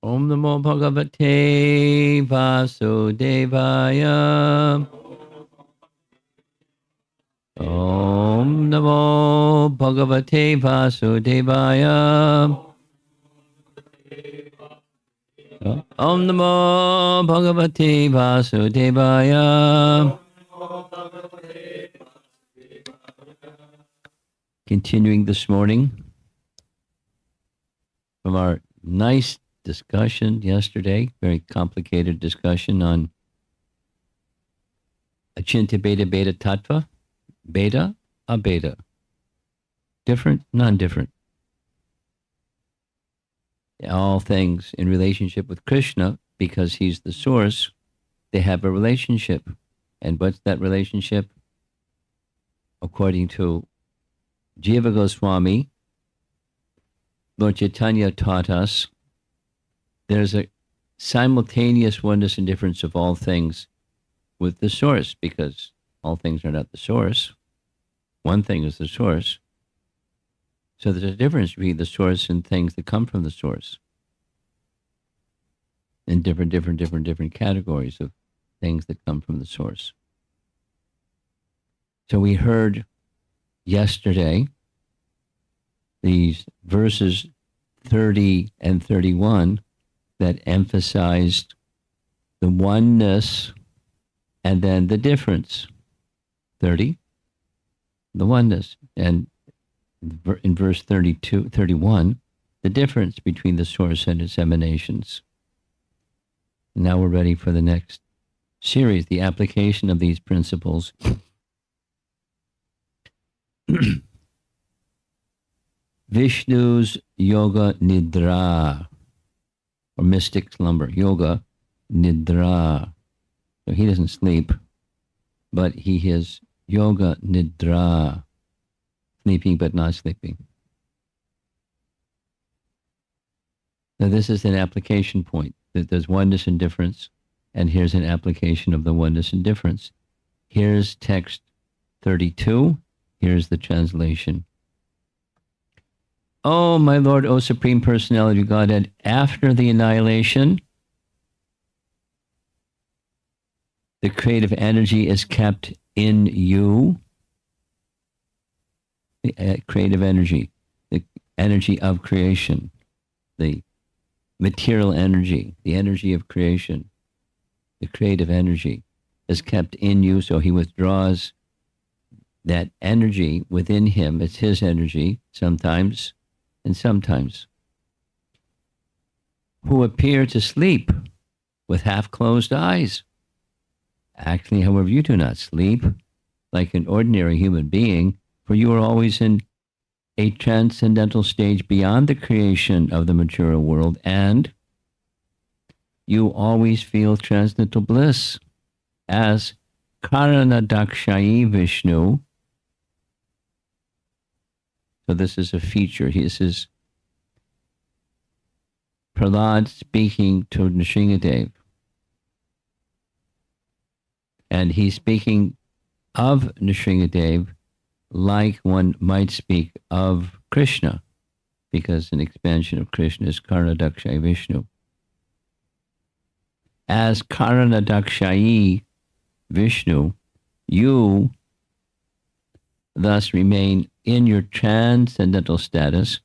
Om Namo Bhagavate Vasudevaya. Om Namo Bhagavate Vasudevaya. Om Namo Bhagavate Vasudevaya. Continuing this morning from our nice discussion yesterday, very complicated discussion on Achintya Beta Beta Tattva, Beta, Abeta, different, non-different. All things in relationship with Krishna, because he's the source, they have a relationship. And what's that relationship? According to Jiva Goswami, Lord Chaitanya taught us there's a simultaneous oneness and difference of all things with the source, because all things are not the source. One thing is the source. So there's a difference between the source and things that come from the source. And different categories of things that come from the source. So we heard yesterday these verses 30 and 31 that emphasized the oneness and then the difference. 30, the oneness, and in verse 31, the difference between the source and its emanations. And now we're ready for the next series, the application of these principles. Vishnu's Yoga Nidra, or mystic slumber, Yoga Nidra. So he doesn't sleep, but he is Yoga Nidra, sleeping but not sleeping. Now this is an application point, that there's oneness and difference, and here's an application of the oneness and difference. Here's text 32, here's the translation. Oh, my Lord, O Supreme Personality of Godhead, after the annihilation, the creative energy is kept in you. The creative energy, the energy of creation, the material energy, the energy of creation, the creative energy is kept in you, so he withdraws that energy within him. It's his energy sometimes, and sometimes, who appear to sleep with half-closed eyes. Actually, however, you do not sleep like an ordinary human being, for you are always in a transcendental stage beyond the creation of the material world, and you always feel transcendental bliss as Karanadakshayi Vishnu. So this is a feature. This is Prahlad speaking to Nrsimha Deva. And he's speaking of Nrsimha Deva like one might speak of Krishna, because an expansion of Krishna is Karanadakshayi Vishnu. As Karanadakshayi Vishnu, you thus remain in your transcendental status,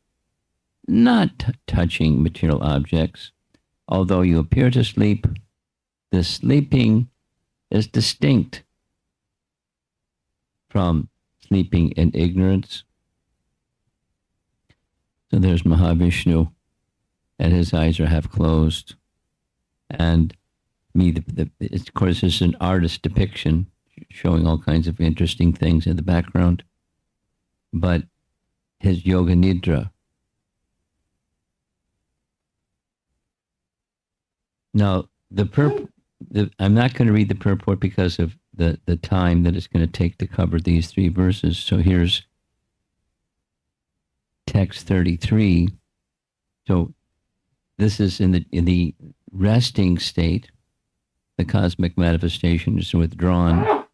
not touching material objects. Although you appear to sleep, the sleeping is distinct from sleeping in ignorance. So there's Mahavishnu, and his eyes are half closed. And of course, this is an artist depiction showing all kinds of interesting things in the background. But his Yoga Nidra. Now, I'm not going to read the purport because of the time that it's going to take to cover these three verses. So here's text 33. So this is in the resting state. The cosmic manifestation is withdrawn,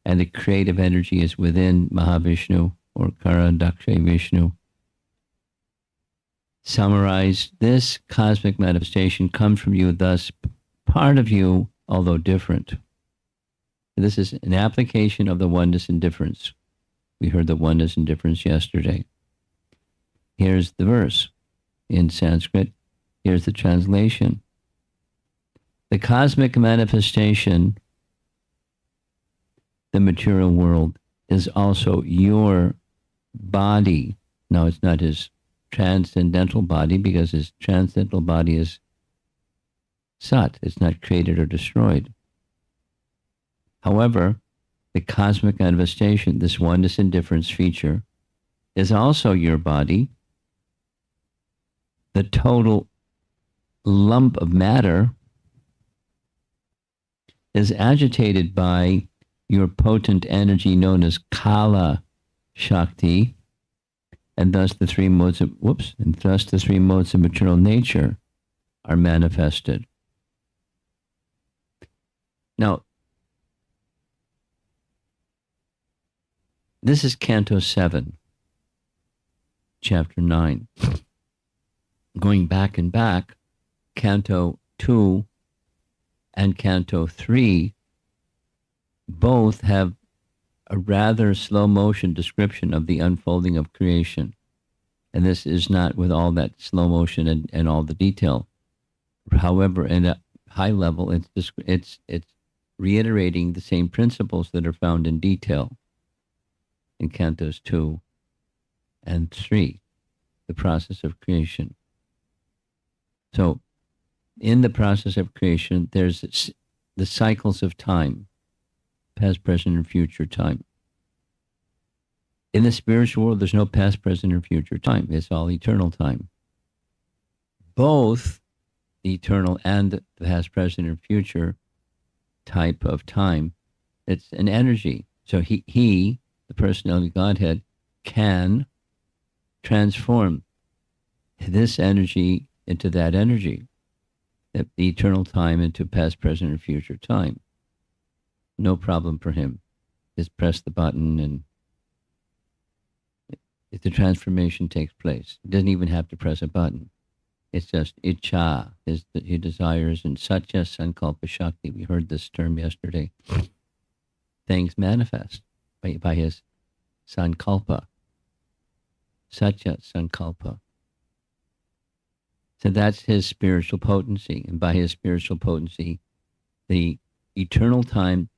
and the creative energy is within Mahavishnu, or Karanadakshayi Vishnu. summarize, this cosmic manifestation comes from you, thus part of you, although different. This is an application of the oneness and difference. We heard the oneness and difference yesterday. Here's the verse in Sanskrit. Here's the translation. The cosmic manifestation, the material world, is also your body. Now, it's not his transcendental body, because his transcendental body is sat. It's not created or destroyed. However, the cosmic manifestation, this oneness and difference feature, is also your body. The total lump of matter is agitated by your potent energy known as Kala Shakti, and thus the three modes of material nature are manifested. Now, this is Canto 7, Chapter 9. Going back and back, Canto 2 and Canto 3 both have a rather slow motion description of the unfolding of creation. And this is not with all that slow motion and all the detail. However, in a high level, it's reiterating the same principles that are found in detail in Cantos 2 and 3, the process of creation. So, in the process of creation, there's the cycles of time, past, present, and future time. In the spiritual world, there's no past, present, or future time. It's all eternal time. Both the eternal and the past, present, and future type of time, it's an energy. So he, the personality of Godhead, can transform this energy into that energy, the eternal time into past, present, and future time. No problem for him. Just press the button and the transformation takes place. He doesn't even have to press a button. It's just Icha, his desires, and Satya Sankalpa Shakti. We heard this term yesterday. Things manifest by his Sankalpa. Satya Sankalpa. So that's his spiritual potency. And by his spiritual potency, the eternal time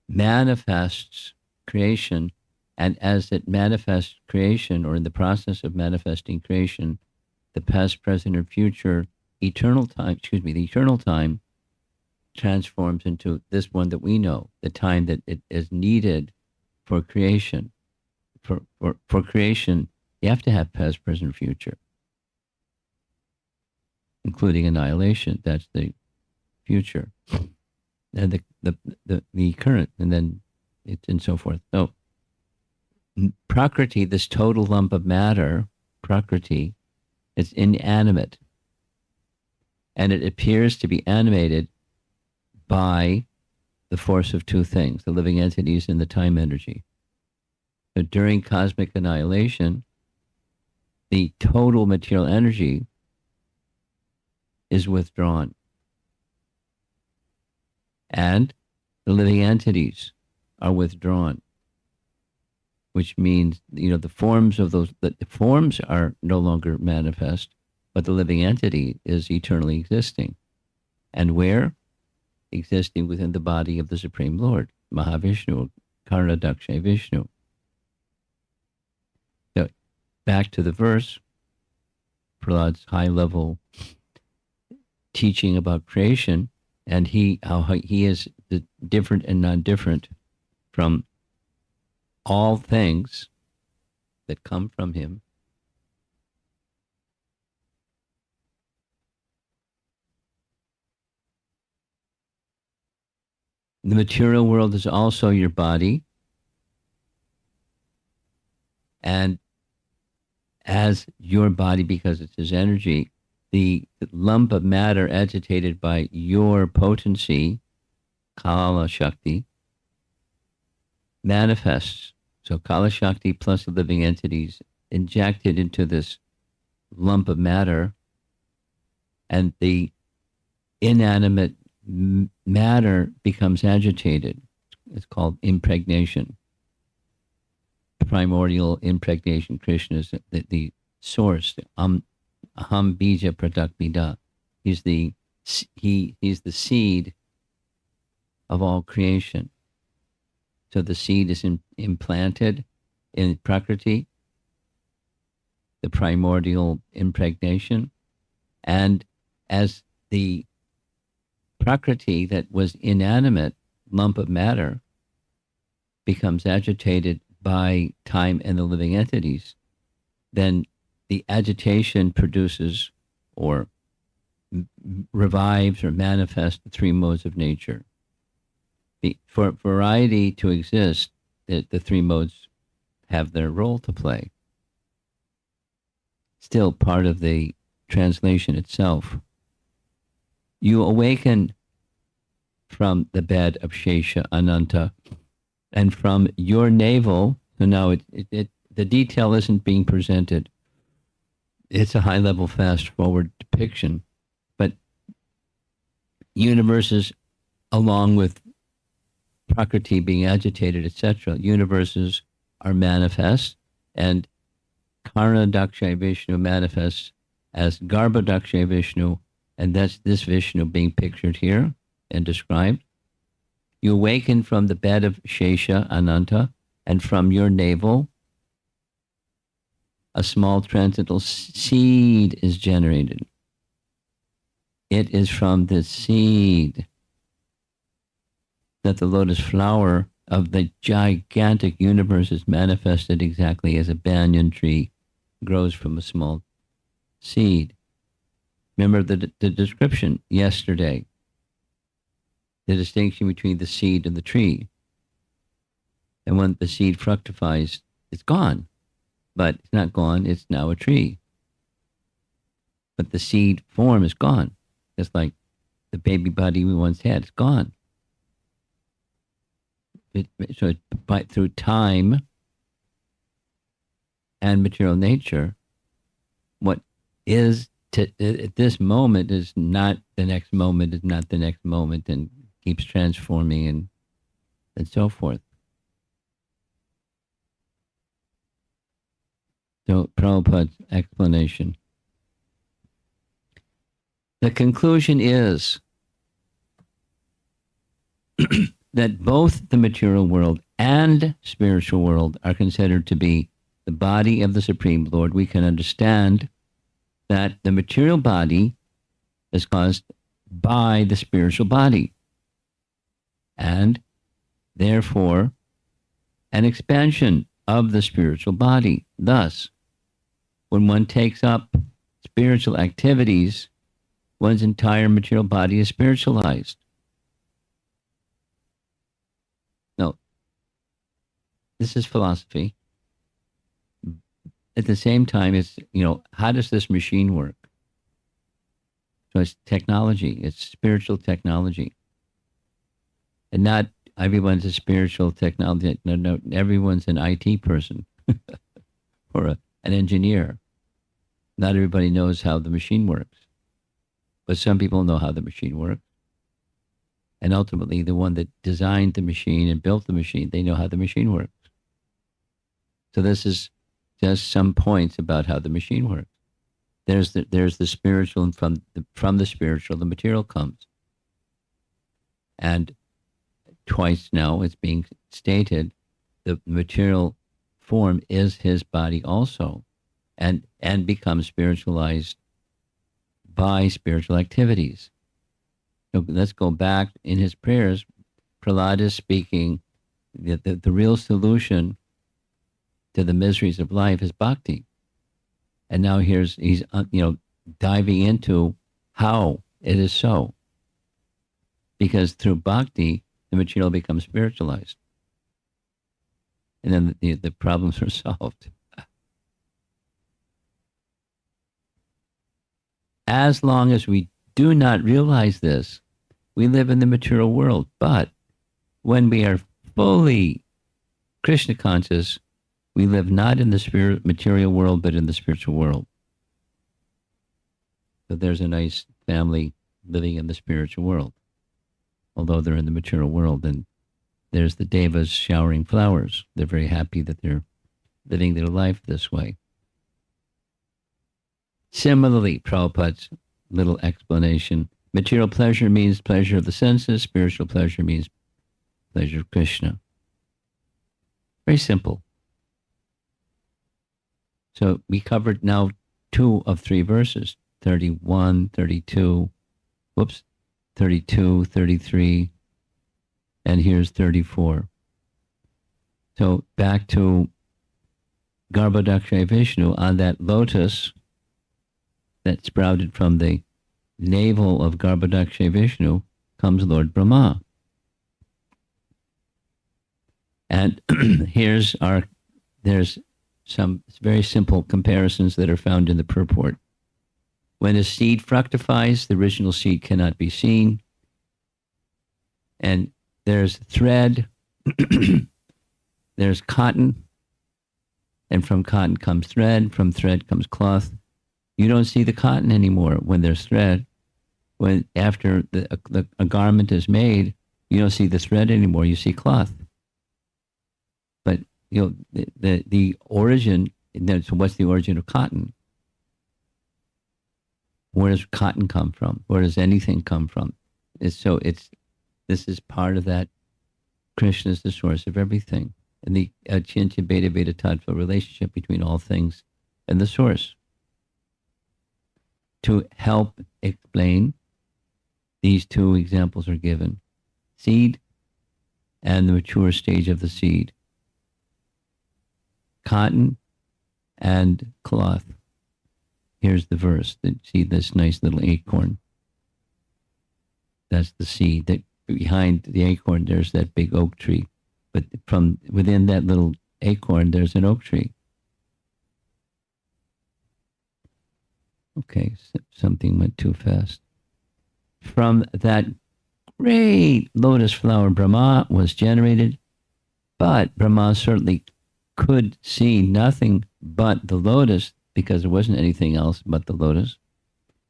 manifests creation. And as it manifests creation, or in the process of manifesting creation, the past, present, or future the eternal time transforms into this one that we know, the time that it is needed for creation. For creation, you have to have past, present, future, including annihilation. That's the future, and the current, and then it's and so forth. So, Prakriti, this total lump of matter, Prakriti, is inanimate, and it appears to be animated by the force of two things, the living entities and the time energy. So during cosmic annihilation, the total material energy is withdrawn, and the living entities are withdrawn, which means, the forms of the forms are no longer manifest, but the living entity is eternally existing. And where? Existing within the body of the Supreme Lord, Mahavishnu, Karnadaksha Vishnu. So back to the verse, Prahlad's high-level teaching about creation, and how he is the different and non-different from all things that come from him. The material world is also your body, and as your body, because it's his energy, the lump of matter agitated by your potency, Kala Shakti, manifests. So Kala Shakti plus the living entities injected into this lump of matter, and the inanimate matter becomes agitated. It's called impregnation. Primordial impregnation. Krishna is the source. Aham bija pradak. He's the seed of all creation. So the seed is implanted in Prakriti, the primordial impregnation, and as the Prakriti that was inanimate lump of matter becomes agitated by time and the living entities, then the agitation produces or revives or manifests the three modes of nature. For variety to exist, the three modes have their role to play. Still part of the translation itself. You awaken from the bed of Shesha Ananta, and from your navel. So now the detail isn't being presented. It's a high-level, fast-forward depiction. But universes, along with Prakriti being agitated, etc., universes are manifest, and Karna Dakshay Vishnu manifests as Garbha Dakshay Vishnu, and that's this Vishnu being pictured here and described. You awaken from the bed of Shesha Ananta, and from your navel, a small transcendental seed is generated. It is from this seed that the lotus flower of the gigantic universe is manifested, exactly as a banyan tree grows from a small seed. Remember the description yesterday, the distinction between the seed and the tree. And when the seed fructifies, it's gone. But it's not gone, it's now a tree. But the seed form is gone. Just like the baby body we once had, it's gone. Through time and material nature, what is at this moment is not the next moment, is not the next moment, and keeps transforming and so forth. So Prabhupada's explanation. The conclusion is that both the material world and spiritual world are considered to be the body of the Supreme Lord. We can understand that the material body is caused by the spiritual body, and therefore an expansion of the spiritual body. Thus, when one takes up spiritual activities, one's entire material body is spiritualized. No, this is philosophy. At the same time, it's, how does this machine work? So it's technology, it's spiritual technology. And not everyone's a spiritual technology. No, everyone's an IT person or an engineer. Not everybody knows how the machine works. But some people know how the machine works. And ultimately, the one that designed the machine and built the machine, they know how the machine works. So this is just some points about how the machine works. There's the spiritual, and from the spiritual, the material comes. And twice now it's being stated, the material form is his body also, and becomes spiritualized by spiritual activities. So let's go back in his prayers. Prahlada is speaking that the real solution to the miseries of life is bhakti. And now he's diving into how it is so. Because through bhakti, the material becomes spiritualized. And then the problems are solved. As long as we do not realize this, we live in the material world. But when we are fully Krishna conscious, we live not in the material world, but in the spiritual world. So there's a nice family living in the spiritual world, although they're in the material world. And there's the Devas showering flowers. They're very happy that they're living their life this way. Similarly, Prabhupada's little explanation, material pleasure means pleasure of the senses, spiritual pleasure means pleasure of Krishna. Very simple. So we covered now 2 of 3 verses, 31, 32, 32, 33, and here's 34. So back to Garbhodakshay Vishnu, on that lotus that sprouted from the navel of Garbhodakshay Vishnu comes Lord Brahma. And there's some very simple comparisons that are found in the purport. When a seed fructifies, the original seed cannot be seen. And there's thread, there's cotton, and from cotton comes thread, from thread comes cloth. You don't see the cotton anymore when there's thread. When after a garment is made, you don't see the thread anymore, you see cloth. But the origin, so what's the origin of cotton? Where does cotton come from? Where does anything come from? This is part of that. Krishna is the source of everything. And the Achintya Bheda Veda Tattva relationship between all things and the source. To help explain, these 2 examples are given. Seed and the mature stage of the seed. Cotton and cloth. Here's the verse. See this nice little acorn. That's the seed. That behind the acorn, there's that big oak tree. But from within that little acorn, there's an oak tree. Okay, something went too fast. From that great lotus flower, Brahma was generated, but Brahma certainly could see nothing but the lotus, because there wasn't anything else but the lotus.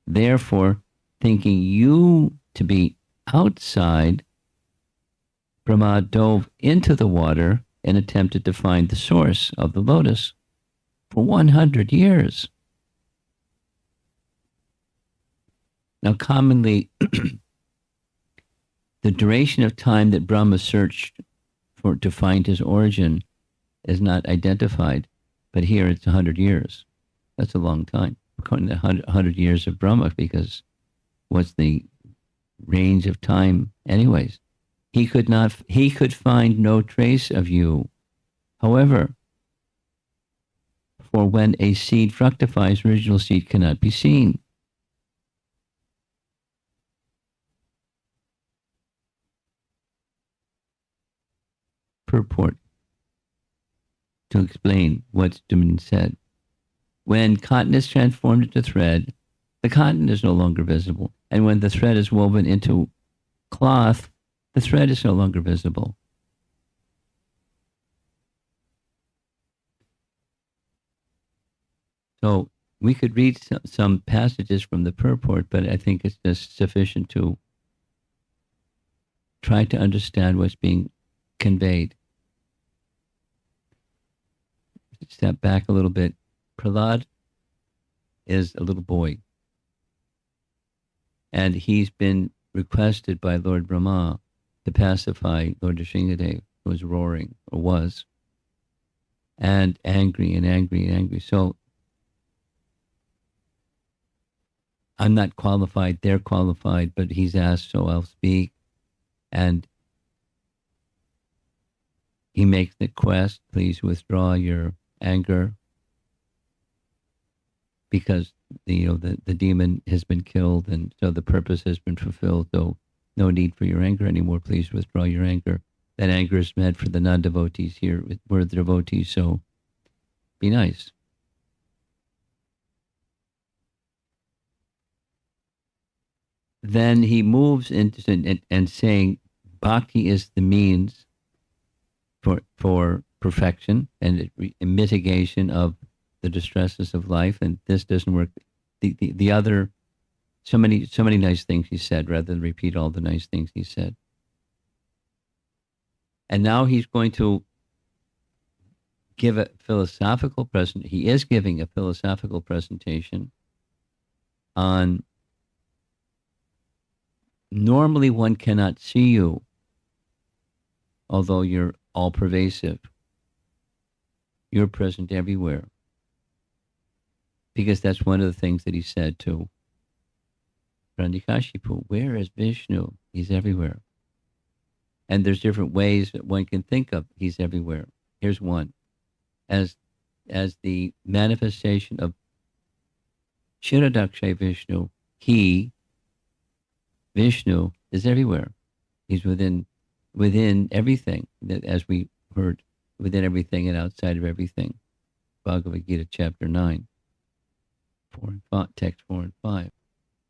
Therefore, thinking you to be outside, Brahma dove into the water and attempted to find the source of the lotus for 100 years. Now, commonly, the duration of time that Brahma searched to find his origin is not identified, but here it's 100 years. That's a long time. According to 100 years of Brahma, because what's the range of time anyways? He could find no trace of you. However, for when a seed fructifies, original seed cannot be seen. Purport to explain what's been said. When cotton is transformed into thread, the cotton is no longer visible. And when the thread is woven into cloth, the thread is no longer visible. So we could read some passages from the purport, but I think it's just sufficient to try to understand what's being conveyed. Step back a little bit. Prahlad is a little boy, and he's been requested by Lord Brahma to pacify Lord Nrsimha Deva, who was roaring, or was, and angry and angry and angry. So I'm not qualified, they're qualified, but he's asked, so I'll speak. And he makes the request, please withdraw your anger, because the demon has been killed, and so the purpose has been fulfilled. So no need for your anger anymore. Please withdraw your anger. That anger is meant for the non-devotees. Here we're the devotees, so be nice. Then he moves into and saying, bhakti is the means for perfection and mitigation of the distresses of life, and this doesn't work. The other So many nice things he said, rather than repeat all the nice things he said. And now he's going to give a philosophical present. He is giving a philosophical presentation on, normally one cannot see you, although you're all pervasive. You're present everywhere. Because that's one of the things that he said to Hiranyakashipu. Where is Vishnu? He's everywhere. And there's different ways that one can think of he's everywhere. Here's one. As the manifestation of Shiradakshay Vishnu, Vishnu, is everywhere. He's within everything, as we heard, within everything and outside of everything. Bhagavad Gita, chapter 9, 4 and 5, text 4 and 5.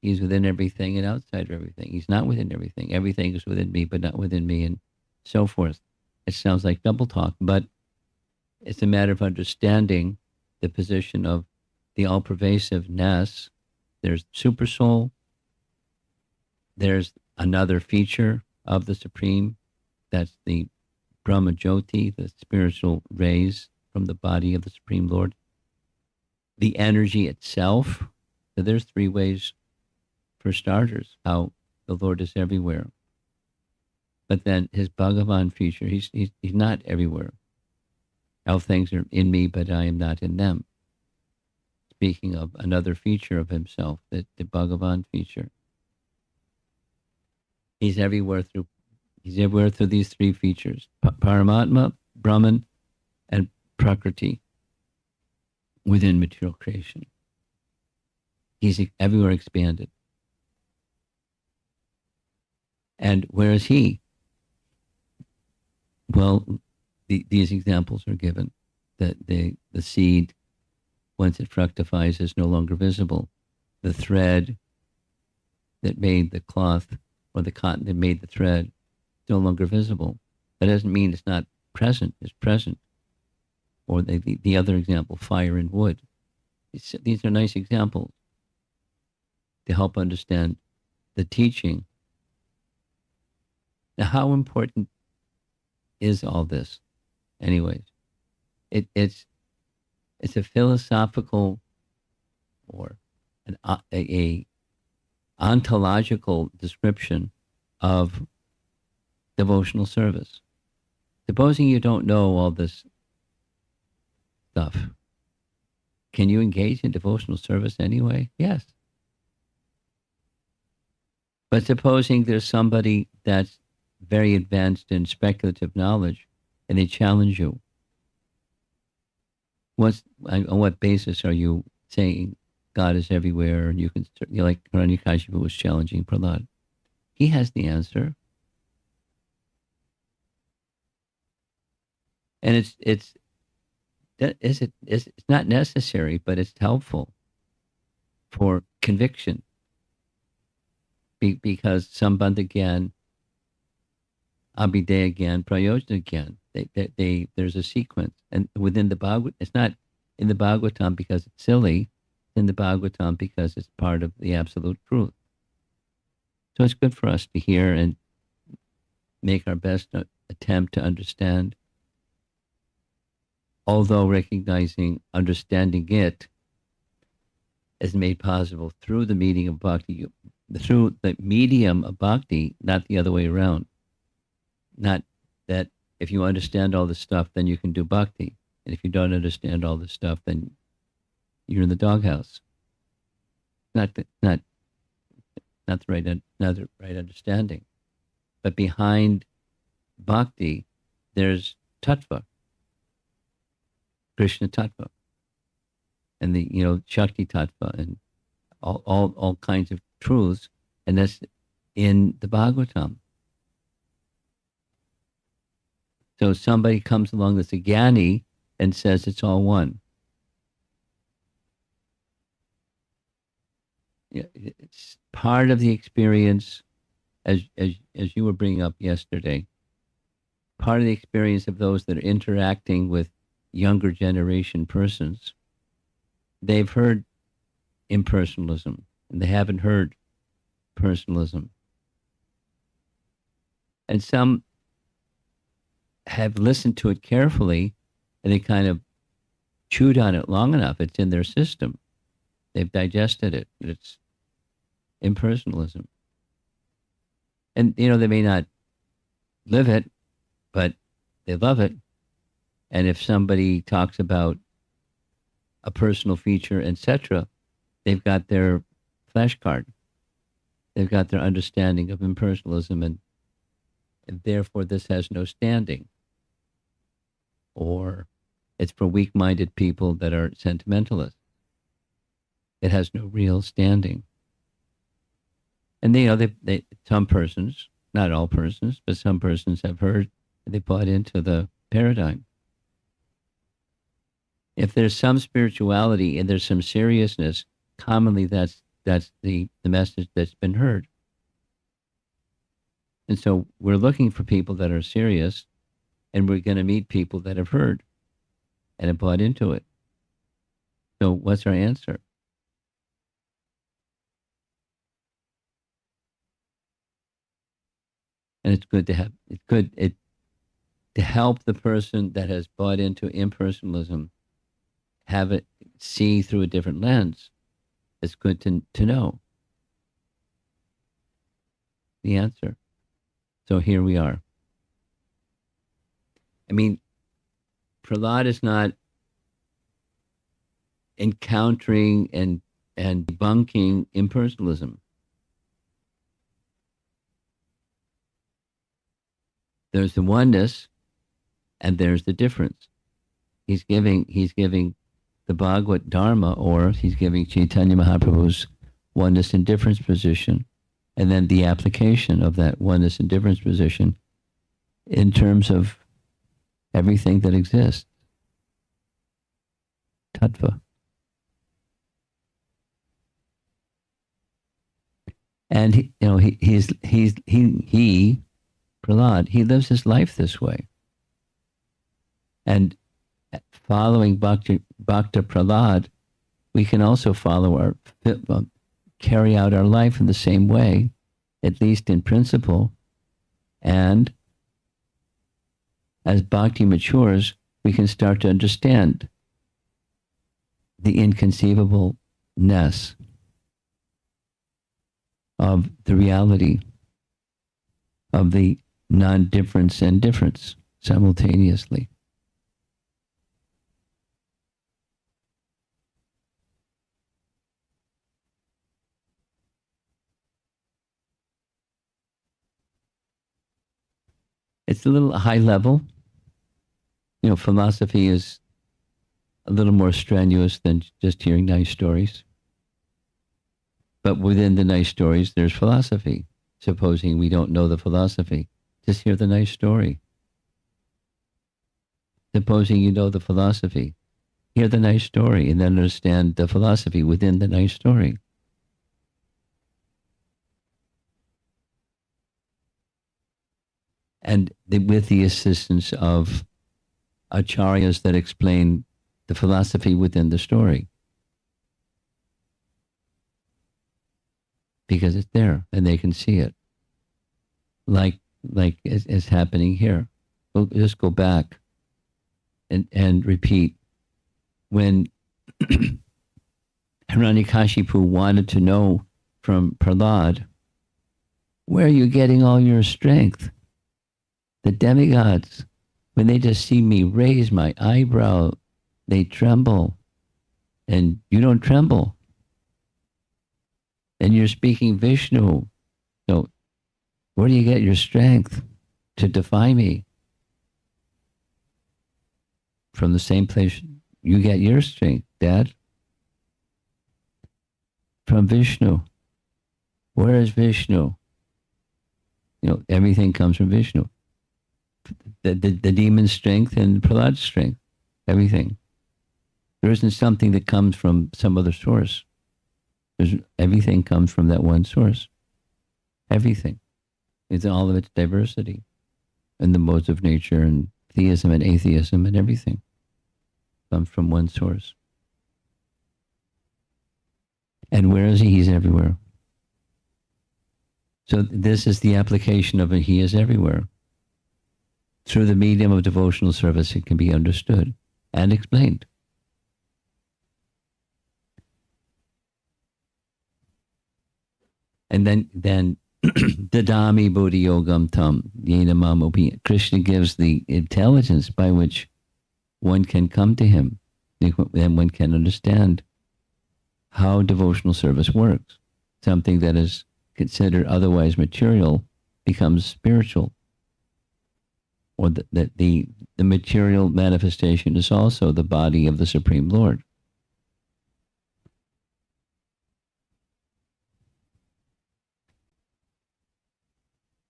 He's within everything and outside of everything. He's not within everything. Everything is within me, but not within me, and so forth. It sounds like double talk, but it's a matter of understanding the position of the all-pervasiveness. There's super soul. There's another feature of the Supreme. That's the Brahma Jyoti, the spiritual rays from the body of the Supreme Lord. The energy itself. So there's three ways, for starters, how the Lord is everywhere. But then his Bhagavan feature, he's not everywhere. All things are in me, but I am not in them. Speaking of another feature of himself, the Bhagavan feature. He's everywhere through these three features: Paramatma, Brahman, and Prakriti within material creation. He's everywhere expanded. And where is he? Well, these examples are given, that the seed, once it fructifies, is no longer visible. The thread that made the cloth, or the cotton that made the thread, is no longer visible. That doesn't mean it's not present. It's present. Or the other example, fire and wood. These are nice examples to help understand the teaching. Now, how important is all this? Anyways, it's a philosophical or a ontological description of devotional service. Supposing you don't know all this stuff, can you engage in devotional service anyway? Yes. But supposing there's somebody that's very advanced in speculative knowledge, and they challenge you. On what basis are you saying God is everywhere, and you can, like Hiranyakashipu was challenging Prahlada? He has the answer. And it's not necessary, but it's helpful for conviction. Because Sambandha Gyan, Abhideya Gyan, Prayojana Gyan, there's a sequence. And within the Bhagavatam, it's not in the Bhagavatam because it's silly, it's in the Bhagavatam because it's part of the absolute truth. So it's good for us to hear and make our best attempt to understand, although recognizing understanding it is made possible through the medium of bhakti, through the medium of bhakti, not the other way around. Not that if you understand all this stuff, then you can do bhakti. And if you don't understand all this stuff, then you're in the doghouse. Not the right understanding. But behind bhakti, there's tattva, Krishna tattva, and the Shakti tattva, and all kinds of truths, and that's in the Bhagavatam. So somebody comes along that's a jnani and says it's all one. It's part of the experience, as you were bringing up yesterday, part of the experience of those that are interacting with younger generation persons. They've heard impersonalism, and they haven't heard impersonalism. And some have listened to it carefully, and they kind of chewed on it long enough. It's in their system. They've digested it. It's impersonalism. And, they may not live it, but they love it. And if somebody talks about a personal feature, etc., they've got their flashcard. They've got their understanding of impersonalism, and therefore this has no standing. Or it's for weak-minded people that are sentimentalists. It has no real standing. And they some persons, not all persons, but some persons have heard, and they bought into the paradigm. If there's some spirituality and there's some seriousness, commonly that's the message that's been heard. And so we're looking for people that are serious, and we're going to meet people that have heard and have bought into it. So what's our answer? And it's good to help the person that has bought into impersonalism have it see through a different lens. It's good to know the answer. So here we are. I mean, Prahlada is not encountering and debunking impersonalism. There's the oneness, and there's the difference. He's giving the Bhagavad Dharma, or he's giving Chaitanya Mahaprabhu's oneness and difference position, and then the application of that oneness and difference position in terms of everything that exists. Tattva. And he Prahlad, he lives his life this way. And following Bhakta Prahlad, we can also carry out our life in the same way, at least in principle. And as bhakti matures, we can start to understand the inconceivableness of the reality of the non-difference and difference simultaneously. It's a little high level. Philosophy is a little more strenuous than just hearing nice stories. But within the nice stories, there's philosophy. Supposing we don't know the philosophy, just hear the nice story. Supposing you know the philosophy, hear the nice story and then understand the philosophy within the nice story. And with the assistance of acharyas that explain the philosophy within the story. Because it's there and they can see it. Like is happening here. We'll just go back and repeat. When Hiranyakashipu wanted to know from Prahlad, where are you getting all your strength? The demigods, when they just see me raise my eyebrow, they tremble. And you don't tremble. And you're speaking Vishnu. So where do you get your strength to defy me? From the same place you get your strength, Dad. From Vishnu. Where is Vishnu? Everything comes from Vishnu. The demon's strength and Prahlad's strength. Everything. There isn't something that comes from some other source. Everything comes from that one source. Everything. It's all of its diversity. And the modes of nature and theism and atheism and everything comes from one source. And where is he? He's everywhere. So this is the application of a He is everywhere. Through the medium of devotional service, it can be understood and explained. And then Dadami Bodhi Yogam Tam Yena Mamopi. Krishna gives the intelligence by which one can come to him, and one can understand how devotional service works. Something that is considered otherwise material becomes spiritual. Or that the material manifestation is also the body of the Supreme Lord.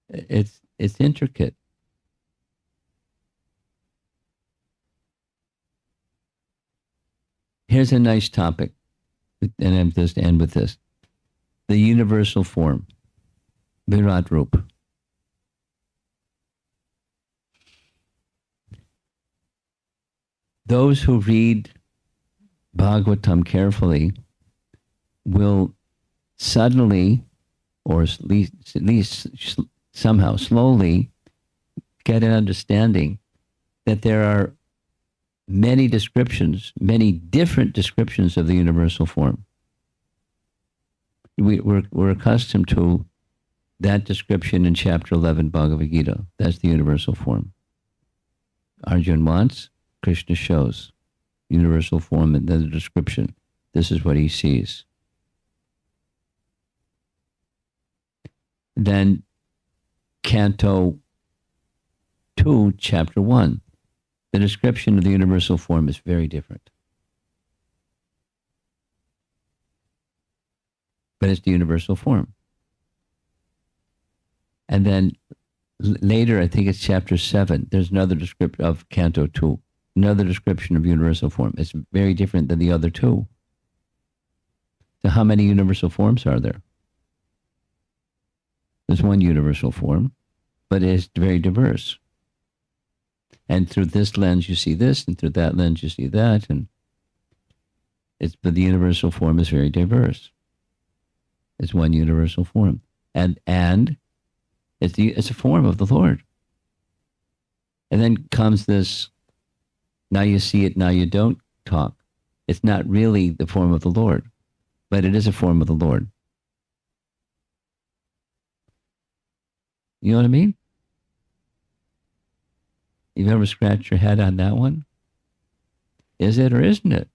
It's intricate. Here's a nice topic, and I'm just end with this. The universal form, Virat Rup. Those who read Bhagavatam carefully will suddenly, or at least somehow slowly, get an understanding that there are many descriptions, many different descriptions of the universal form. We're accustomed to that description in chapter 11 Bhagavad Gita. That's the universal form. Arjuna wants, Krishna shows. Universal form and then the description. This is what he sees. Then Canto 2, Chapter 1. The description of the universal form is very different. But it's the universal form. And then later, I think it's Chapter 7, there's another description of Canto 2, another description of universal form. It's very different than the other two. So how many universal forms are there? There's one universal form, but it's very diverse. And through this lens, you see this, and through that lens, you see that. But the universal form is very diverse. It's one universal form. And it's a form of the Lord. And then comes this, now you see it, now you don't talk. It's not really the form of the Lord, but it is a form of the Lord. You know what I mean? You've ever scratched your head on that one? Is it or isn't it?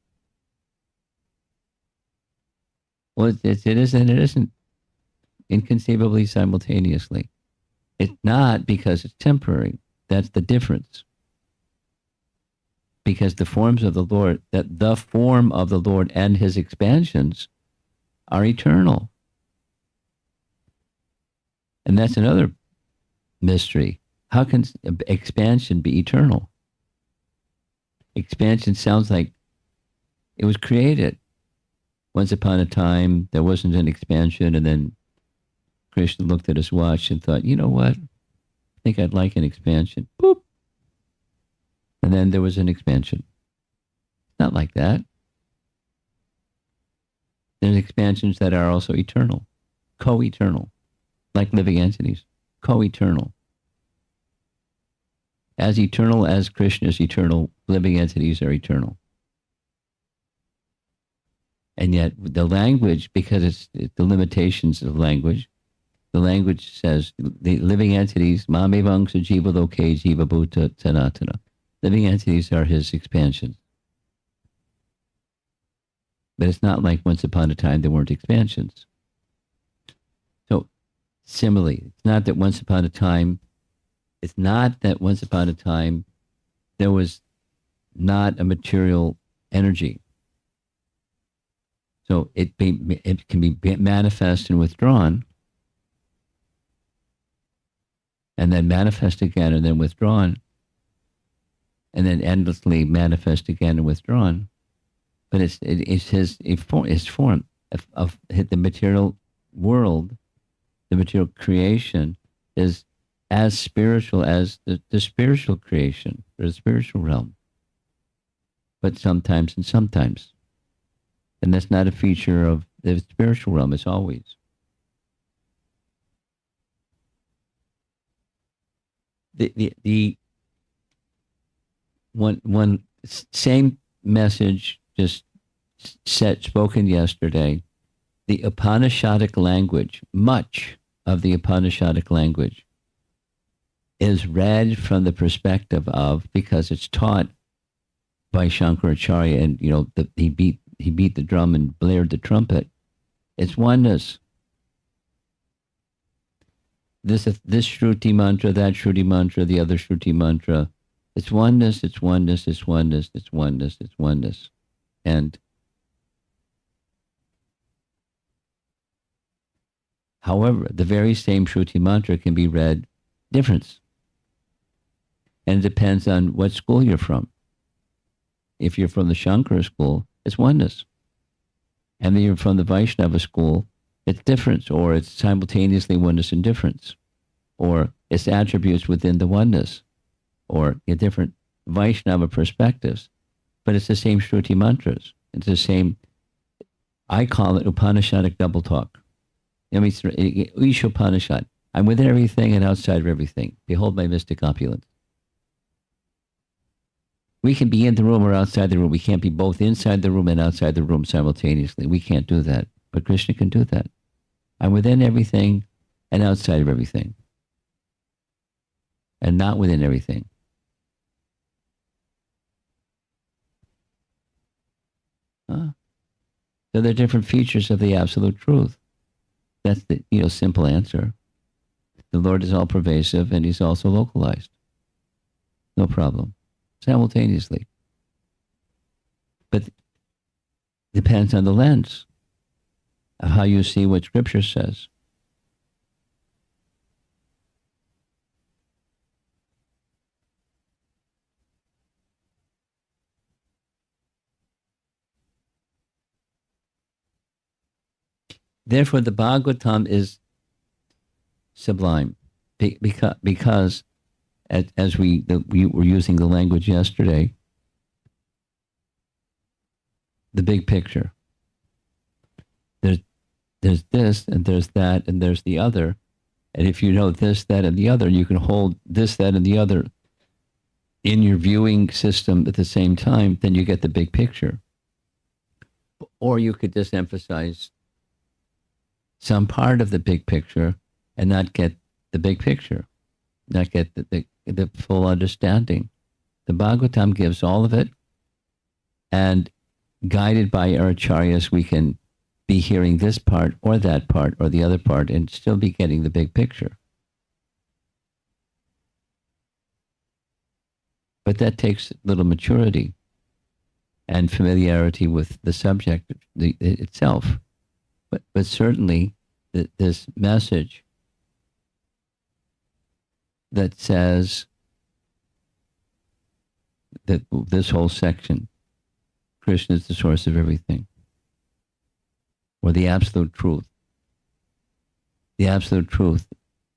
Well, it is and it isn't, inconceivably simultaneously. It's not because it's temporary. That's the difference. Because the forms of the Lord, that the form of the Lord and his expansions are eternal. And that's another mystery. How can expansion be eternal? Expansion sounds like it was created. Once upon a time, there wasn't an expansion, and then Krishna looked at his watch and thought, you know what? I think I'd like an expansion. Boop. And then there was an expansion. Not like that. There's expansions that are also eternal, co-eternal, like living entities, co-eternal. As eternal as Krishna is eternal, living entities are eternal. And yet the language, because it's the limitations of language, the language says the living entities, Mame Vangsa Jiva Loke Jiva Bhuta Sanatana. Living entities are his expansions. But it's not like once upon a time there weren't expansions. So similarly, it's not that once upon a time there was not a material energy. So it can be manifest and withdrawn, and then manifest again and then withdrawn, and then endlessly manifest again and withdrawn. But it's his form of the material world, the material creation is as spiritual as the spiritual creation, or the spiritual realm. But sometimes and sometimes. And that's not a feature of the spiritual realm, it's always. the one same message just spoken yesterday. The Upanishadic language, much of the Upanishadic language, is read from the perspective of, because it's taught by Shankaracharya, and he beat the drum and blared the trumpet. It's oneness. This Shruti mantra, that Shruti mantra, the other Shruti mantra. It's oneness, it's oneness, it's oneness, it's oneness, it's oneness. And however, the very same Shruti mantra can be read different. And it depends on what school you're from. If you're from the Shankara school, it's oneness. And then you're from the Vaishnava school, it's difference, or it's simultaneously oneness and difference, or it's attributes within the oneness, or different Vaishnava perspectives. But it's the same Shruti mantras. It's the same, I call it Upanishadic double talk. I mean, Ish Upanishad. I'm within everything and outside of everything. Behold my mystic opulence. We can be in the room or outside the room. We can't be both inside the room and outside the room simultaneously. We can't do that. But Krishna can do that. I'm within everything and outside of everything. And not within everything. So there are different features of the absolute truth. That's the simple answer. The Lord is all pervasive and he's also localized. No problem. Simultaneously. But depends on the lens of how you see what Scripture says. Therefore, the Bhagavatam is sublime because as we were using the language yesterday, the big picture. There's this, and there's that, and there's the other. And if you know this, that, and the other, you can hold this, that, and the other in your viewing system at the same time, then you get the big picture. Or you could just emphasize some part of the big picture and not get the big picture, not get the full understanding. The Bhagavatam gives all of it, and guided by our acharyas, we can be hearing this part or that part or the other part and still be getting the big picture. But that takes a little maturity and familiarity with the subject itself. But certainly this message that says that this whole section, Krishna is the source of everything, or the absolute truth. The absolute truth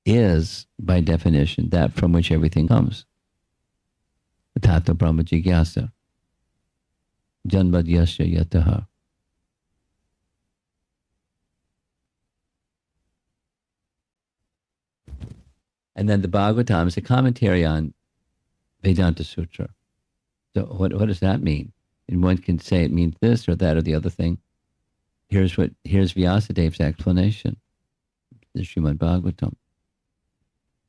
is, by definition, that from which everything comes. Tata Brahma Jigyasa. Janmad Yasya Yataha. And then the Bhagavatam is a commentary on Vedanta Sutra. So what does that mean? And one can say it means this or that or the other thing. Here's Vyasadev's explanation, the Srimad Bhagavatam.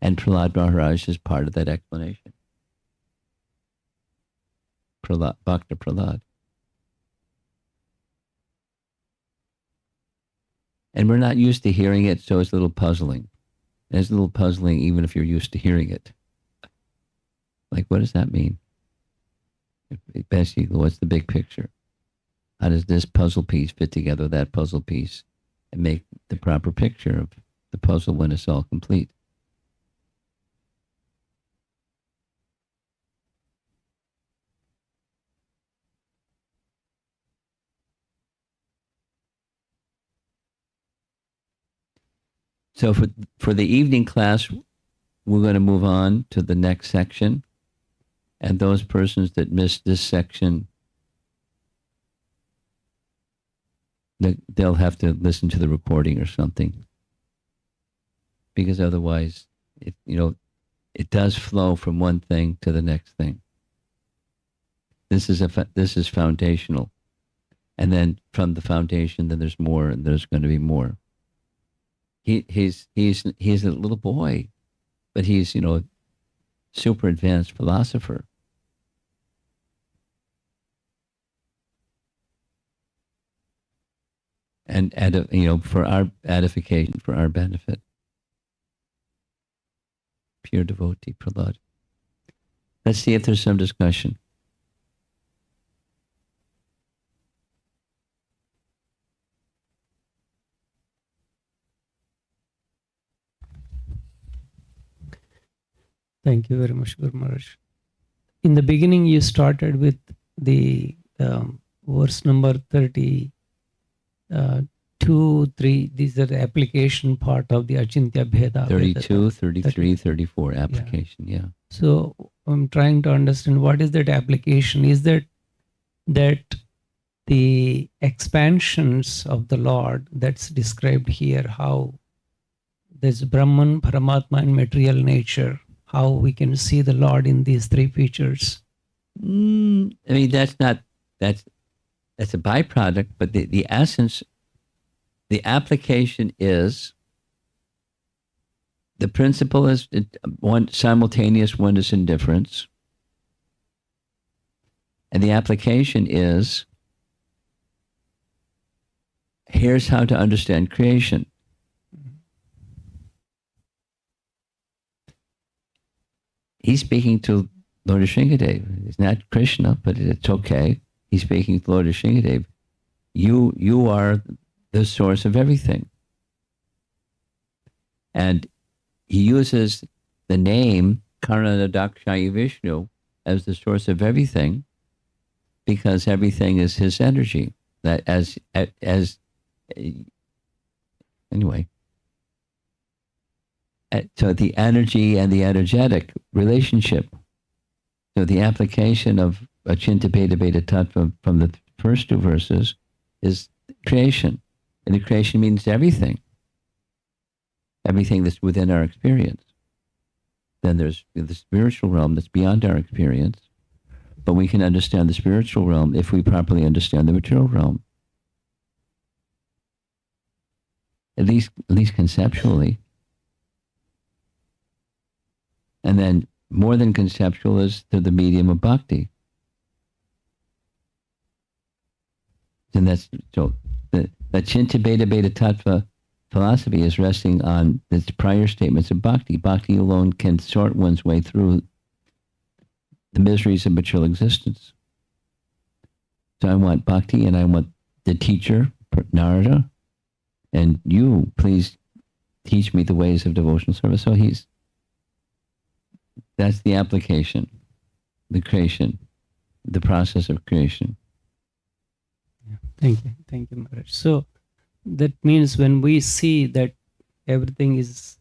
And Prahlad Maharaj is part of that explanation. Bhakta Prahlad. And we're not used to hearing it, so it's a little puzzling. And it's a little puzzling even if you're used to hearing it. Like, what does that mean? Basically, what's the big picture? How does this puzzle piece fit together with that puzzle piece and make the proper picture of the puzzle when it's all complete? So for the evening class, we're going to move on to the next section. And those persons that missed this section, they'll have to listen to the recording or something. Because otherwise, it does flow from one thing to the next thing. This is foundational. And then from the foundation, then there's more, and there's going to be more. He's a little boy, but he's, super advanced philosopher. And for our edification, for our benefit. Pure devotee, Prahlada. Let's see if there's some discussion. Thank you very much, Guru Maharaj. In the beginning, you started with the verse number 30. 2, 3, these are the application part of the Achintya Bheda. 32, 33, 34, application, yeah. So I'm trying to understand what is that application. Is that the expansions of the Lord that's described here, how there's Brahman, Paramatma, and material nature, how we can see the Lord in these three features? I mean, that's a byproduct, but the essence, the application is, the principle is one simultaneous oneness and difference. And the application is, here's how to understand creation. He's speaking to Lord Nrsimha Deva. It's not Krishna, but it's okay. He's speaking to Lord Nrsimha Deva. You are the source of everything. And he uses the name Karanadakshayi Vishnu as the source of everything, because everything is his energy. That anyway. So the energy and the energetic relationship. So the application of Achinta Bheda Bheda Tattva from the first two verses is creation. And the creation means everything. Everything that's within our experience. Then there's the spiritual realm that's beyond our experience. But we can understand the spiritual realm if we properly understand the material realm. At least conceptually. And then more than conceptual is through the medium of bhakti. And that's so the Achinta Bheda Bheda Tattva philosophy is resting on its prior statements of bhakti. Bhakti alone can sort one's way through the miseries of material existence. So I want bhakti, and I want the teacher, Narada, and you, please teach me the ways of devotional service. So that's the application, the creation, the process of creation. Thank you, Maharaj. So that means when we see that everything is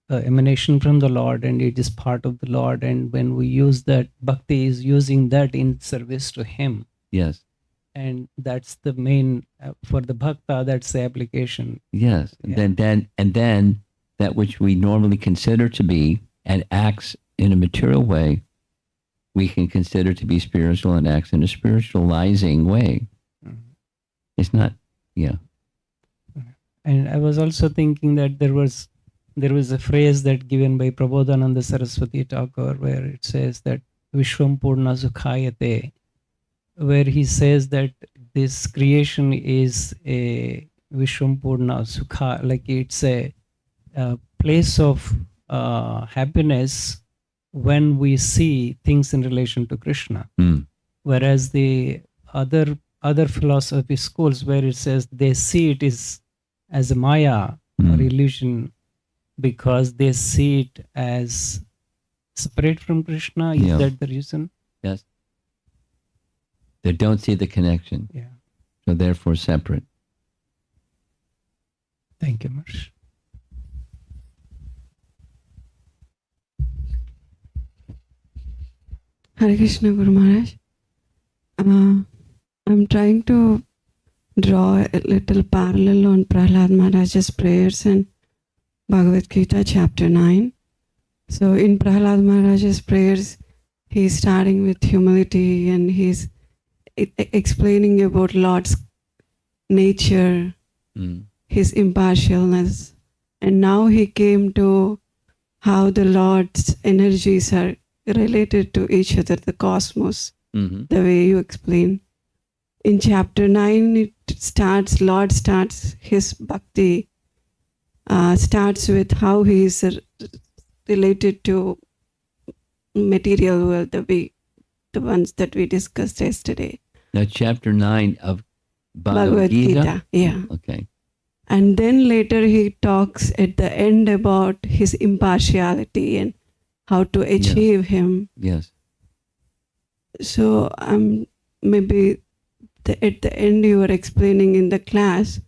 emanation from the Lord and it is part of the Lord, and when we use that, bhakti is using that in service to Him. Yes. And that's the main, for the bhakta, that's the application. Yes. Yeah. And then that which we normally consider to be and acts in a material way, we can consider to be spiritual and acts in a spiritualizing way. It's not, yeah. And I was also thinking that there was a phrase that given by Prabodhananda Saraswati Thakur where it says that Vishwam Purna Sukhayate, where he says that this creation is a Vishwam Purna Sukha, like it's a place of happiness when we see things in relation to Krishna. Whereas the other philosophy schools where it says they see it as a maya or illusion because they see it as separate from Krishna. Is that the reason? Yes. They don't see the connection. Yeah. So therefore separate. Thank you, Marsh. Hare Krishna, Guru Maharaj. I'm trying to draw a little parallel on Prahlada Maharaj's prayers in Bhagavad Gita chapter 9, So in Prahlada Maharaj's prayers, he's starting with humility and he's explaining about Lord's nature, his impartialness. And now he came to how the Lord's energies are related to each other, the cosmos, the way you explain. In chapter 9, Lord starts his bhakti, starts with how he is related to material world, the ones that we discussed yesterday. That's chapter 9 of Bhagavad Bhagavad Gita? Gita, yeah. Okay. And then later he talks at the end about his impartiality and how to achieve him. Yes. So maybe at the end you were explaining in the class,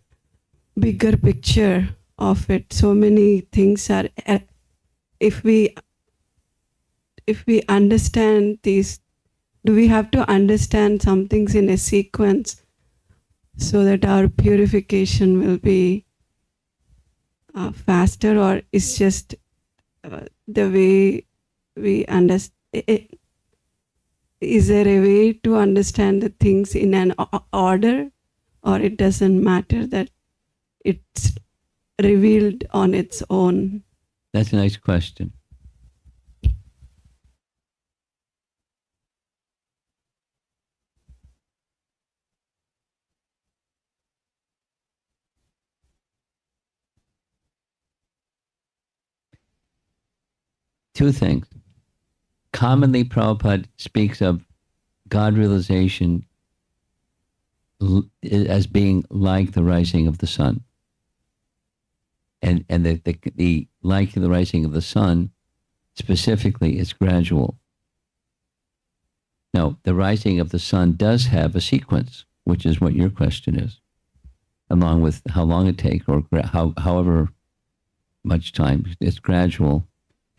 bigger picture of it. So many things are, if we understand these, do we have to understand some things in a sequence so that our purification will be faster, or it's just the way we understand? Is there a way to understand the things in an order, or it doesn't matter that it's revealed on its own? That's a nice question. Two things. Commonly, Prabhupada speaks of God realization as being like the rising of the sun. And the like the rising of the sun specifically is gradual. Now, the rising of the sun does have a sequence, which is what your question is, along with how long it takes, or however much time. It's gradual,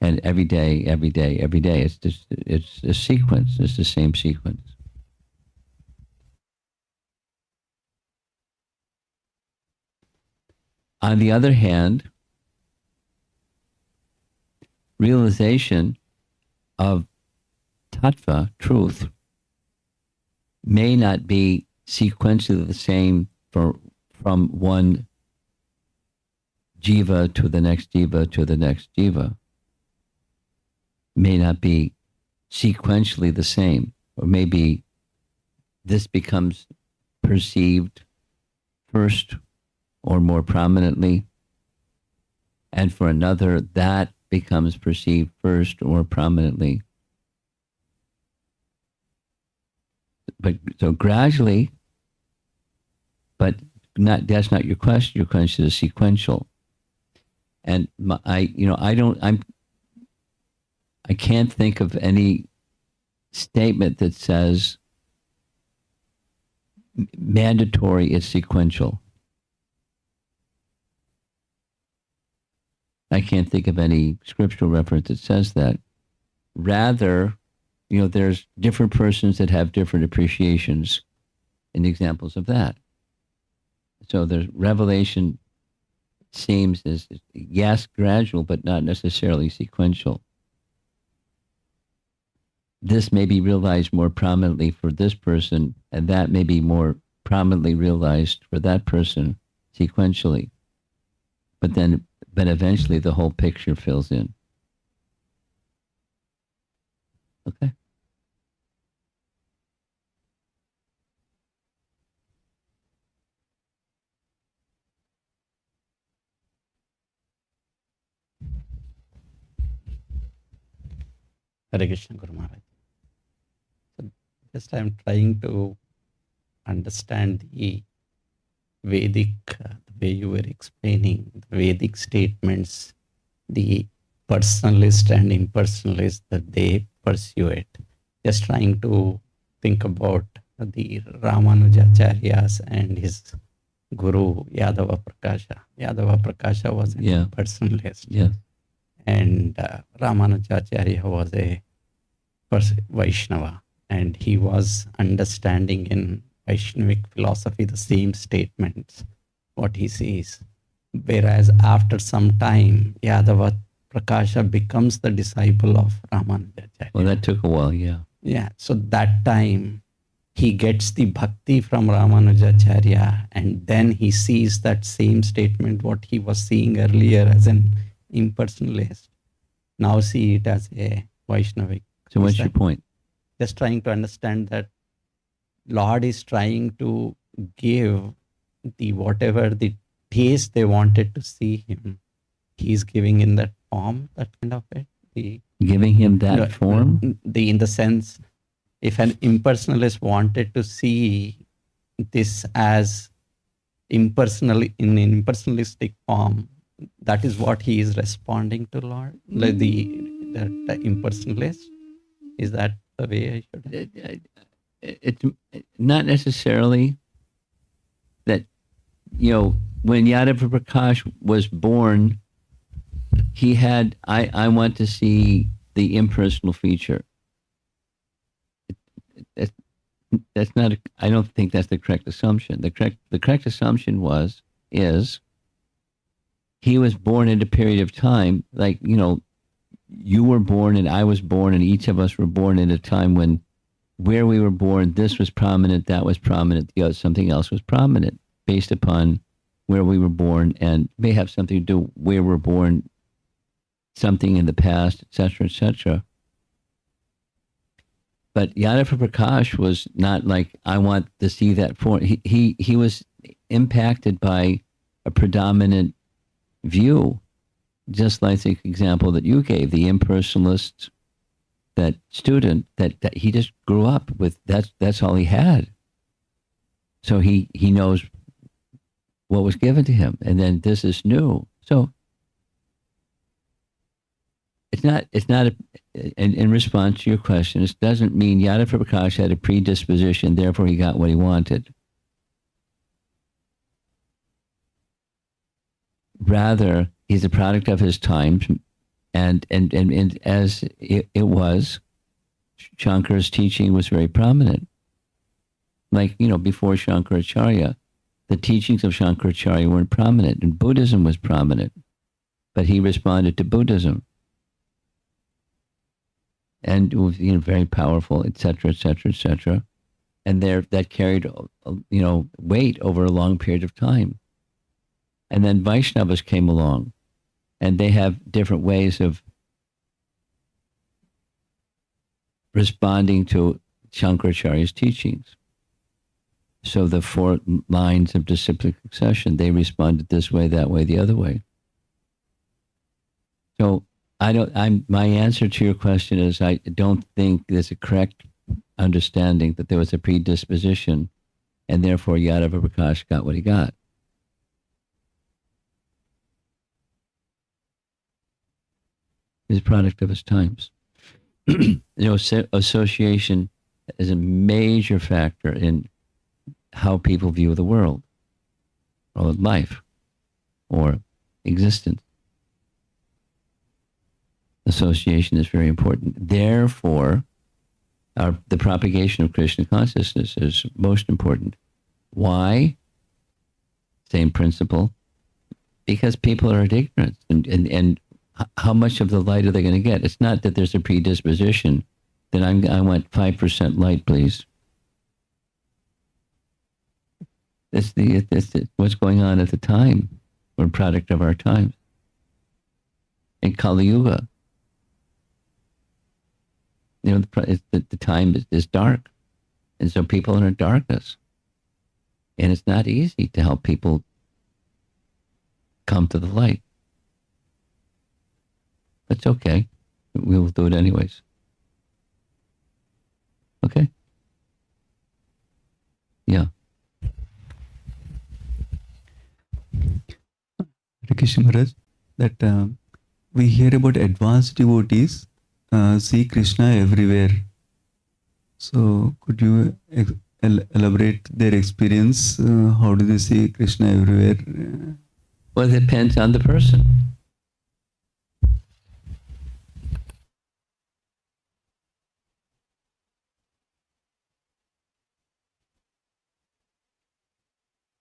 and every day. It's a sequence. It's the same sequence. On the other hand, realization of tattva, truth, may not be sequentially the same from one jiva to the next jiva to the next jiva. May not be sequentially the same, or maybe this becomes perceived first or more prominently, and for another that becomes perceived first or prominently. But so gradually, but that's not your question. Your question is sequential. And I can't think of any statement that says mandatory is sequential. I can't think of any scriptural reference that says that. Rather, there's different persons that have different appreciations and examples of that. So there's revelation seems as, yes, gradual, but not necessarily sequential. This may be realized more prominently for this person, and that may be more prominently realized for that person sequentially. But eventually the whole picture fills in. Okay. Hare Krishna, Guru Maharaj. So just I am trying to understand the Vedic, the way you were explaining the Vedic statements, the personalist and impersonalist, that they pursue it. Just trying to think about the Ramanujacharyas and his guru Yadava Prakasha. Yadava Prakasha was an impersonalist. Yeah. And Ramanujacharya was a Vaishnava, and he was understanding in Vaishnavic philosophy the same statements, what he says. Whereas after some time, Yadava Prakasha becomes the disciple of Ramanujacharya. Well, that took a while, yeah. Yeah, so that time he gets the bhakti from Ramanujacharya, and then he sees that same statement, what he was seeing earlier as an impersonalist, now see it as a Vaishnavic. So what's your point? Just trying to understand that Lord is trying to give the whatever the taste they wanted to see him. He's giving in that form, that kind of it. Giving him that form? In the sense, if an impersonalist wanted to see this as impersonal, in impersonalistic form, that is what he is responding to, Lord. Like the impersonalist. Is that the way I should? It's not necessarily that, when Yadava Prakash was born, he had, I want to see the impersonal feature. That's not, I don't think that's the correct assumption. The correct assumption is he was born at a period of time, like, you were born and I was born and each of us were born at a time when where we were born, this was prominent, that was prominent, something else was prominent based upon where we were born, and may have something to do where we're born, something in the past, etc., etc. But Yadava Prakash was not like, I want to see that form. He was impacted by a predominant view, just like the example that you gave, the impersonalist, that student that he just grew up with. That's all he had. So he knows what was given to him, and then this is new. So it's not in response to your question, it doesn't mean Yadava Prakash had a predisposition, therefore he got what he wanted. Rather, he's a product of his times, and as it was, Shankara's teaching was very prominent. Like, before Shankaracharya, the teachings of Shankaracharya weren't prominent, and Buddhism was prominent, but he responded to Buddhism. And it was, very powerful, etc., etc., etc. And that carried, weight over a long period of time. And then Vaishnavas came along, and they have different ways of responding to Shankaracharya's teachings. So the 4 lines of disciplic succession, they responded this way, that way, the other way. So my answer to your question is, I don't think there's a correct understanding that there was a predisposition, and therefore Yadava Prakash got what he got. He's a product of his times. Association is a major factor in how people view the world, or life, or existence. Association is very important. Therefore, the propagation of Krishna consciousness is most important. Why? Same principle. Because people are at ignorance, and how much of the light are they going to get? It's not that there's a predisposition that I want 5% light, please. It's what's going on at the time. We're a product of our times. In Kali Yuga, the time is dark, and so people are in darkness, and it's not easy to help people come to the light. That's okay. We will do it anyways. Okay? Yeah. Krishna Maharaj, that we hear about advanced devotees see Krishna everywhere. So could you elaborate their experience? How do they see Krishna everywhere? Well, it depends on the person.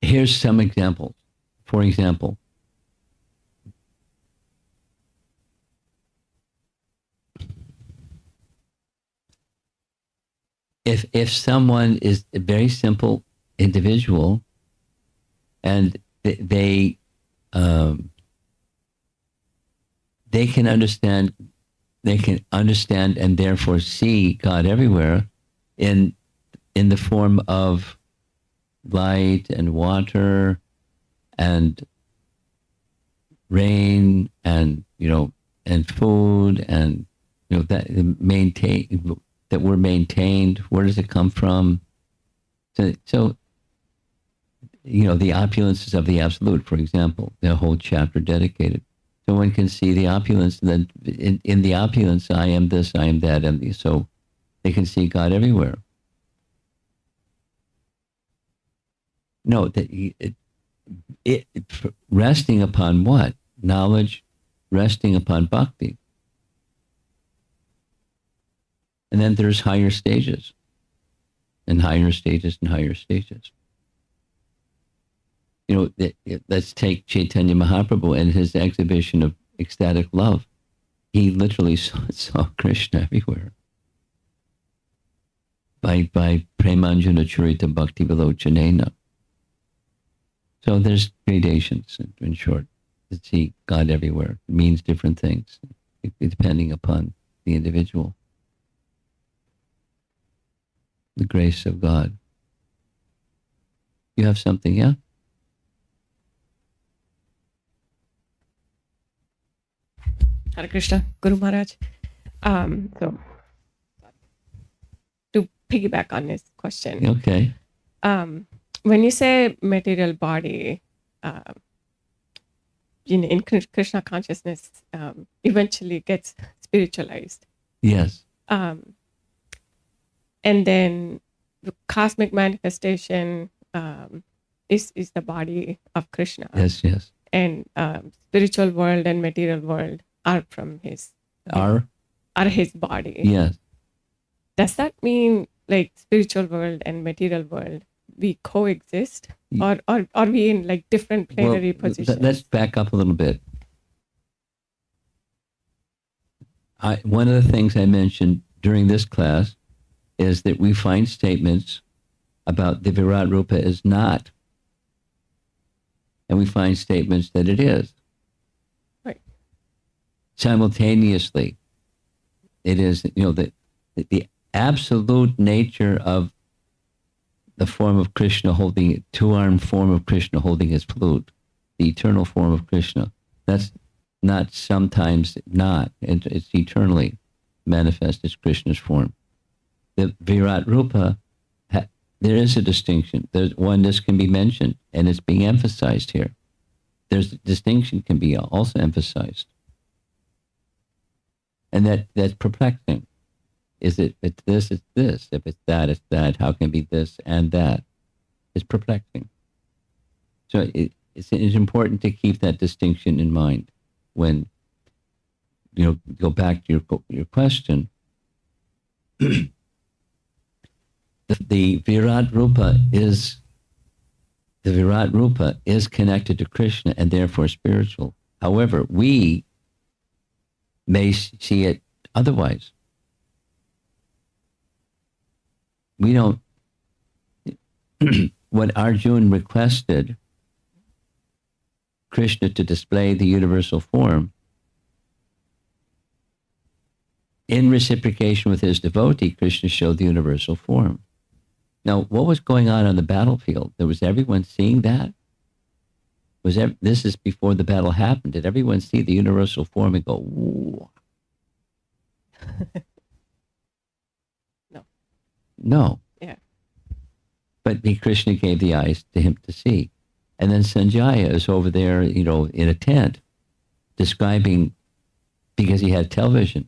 Here's some examples. For example, if someone is a very simple individual and they can understand and therefore see God everywhere in the form of light and water and rain and and food and that we're maintained. Where does it come from? So the opulences of the absolute, for example, the whole chapter dedicated. So one can see the opulence, and then in the opulence, I am this, I am that, and so they can see God everywhere. No, resting upon what? Knowledge, resting upon bhakti. And then there's higher stages, and higher stages, and higher stages. Let's take Chaitanya Mahaprabhu and his exhibition of ecstatic love. He literally saw Krishna everywhere. By Premanjana Churita Bhakti Vilochanena. So there's gradations, in short. To see God everywhere means different things, depending upon the individual. The grace of God. You have something, yeah? Hare Krishna, Guru Maharaj. So, to piggyback on this question. Okay. When you say material body, in Krishna consciousness, eventually gets spiritualized. Yes. And then the cosmic manifestation is the body of Krishna. Yes, yes. And spiritual world and material world are from his Are his body. yes. Does that mean like spiritual world and material world we coexist, or are we in like different plenary positions? Let's back up a little bit. One of the things I mentioned during this class is that we find statements about the Virat Rupa is not, and we find statements that it is. Right. Simultaneously, it is, the absolute nature of the form of Krishna holding, two-armed form of Krishna holding his flute, the eternal form of Krishna. That's not sometimes not. It's eternally manifest as Krishna's form. The Virat Rupa, there is a distinction. There's one, this can be mentioned, and it's being emphasized here. There's a distinction can be also emphasized. And that's perplexing. Is it, if it's this, it's this. If it's that, it's that. How can it be this and that? It's perplexing. So it's important to keep that distinction in mind when, go back to your question. The Virat Rupa is connected to Krishna and therefore spiritual. However, we may see it otherwise. We don't. When Arjuna requested Krishna to display the universal form, in reciprocation with his devotee, Krishna showed the universal form. Now, what was going on the battlefield? Was everyone seeing that? This is before the battle happened. Did everyone see the universal form and go, "Whoa"? No. No. Yeah. But Krishna gave the eyes to him to see. And then Sanjaya is over there, in a tent, describing, because he had television,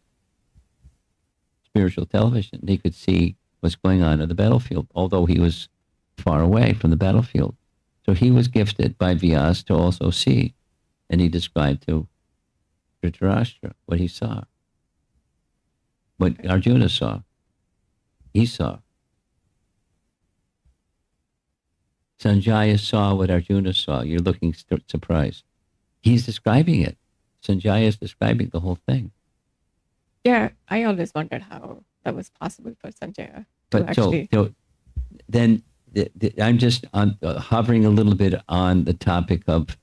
spiritual television, he could see what's going on the battlefield, although he was far away from the battlefield. So he was gifted by Vyas to also see. And he described to Dhritarashtra what he saw. What Arjuna saw. He saw. Sanjaya saw what Arjuna saw. You're looking surprised. He's describing it. Sanjaya is describing the whole thing. Yeah, I always wondered how that was possible for Sanjaya But actually. Then I'm just hovering a little bit on the topic of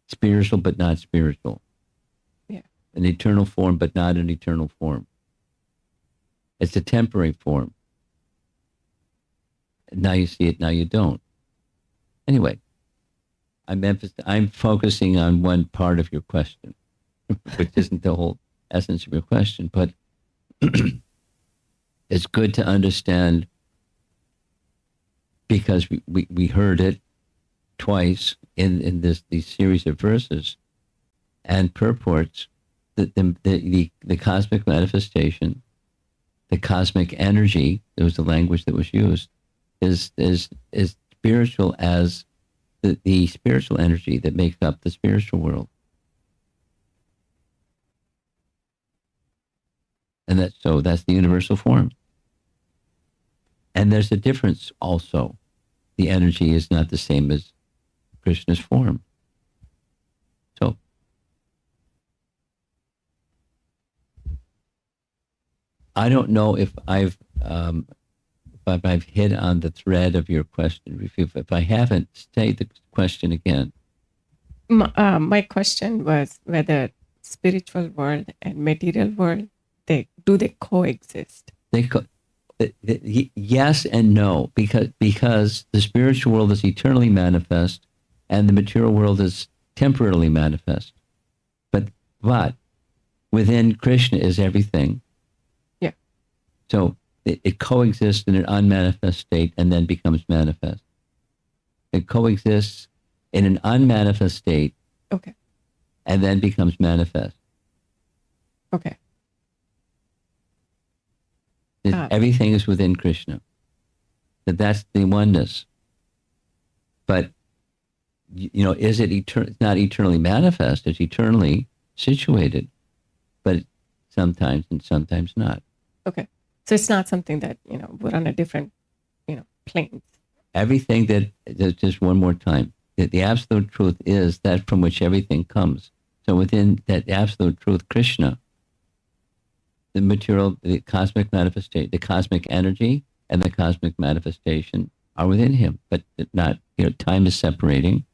spiritual but not spiritual. Yeah. An eternal form but not an eternal form. It's a temporary form. Now you see it, now you don't. Anyway, I'm focusing on one part of your question, which isn't the whole essence of your question, but it's good to understand, because we heard it twice in these series of verses and purports, that the cosmic manifestation, the cosmic energy, that was the language that was used, is spiritual as the spiritual energy that makes up the spiritual world. And that's the universal form. And there's a difference also. The energy is not the same as Krishna's form. So, I don't know if I've hit on the thread of your question. If I haven't, state the question again. My question was whether spiritual world and material world, they coexist? Yes and no, because the spiritual world is eternally manifest and the material world is temporarily manifest. But within Krishna is everything. Yeah. So it coexists in an unmanifest state and then becomes manifest. It coexists in an unmanifest state. Okay. And then becomes manifest. Okay. Everything is within Krishna. That's the oneness. But, is it eternal? It's not eternally manifest. It's eternally situated. But sometimes and sometimes not. Okay. So it's not something that, we're on a different, planes. Everything just one more time, the absolute truth is that from which everything comes. So within that absolute truth, Krishna, the material, the cosmic manifestation, the cosmic energy and the cosmic manifestation are within him, but not, time is separating.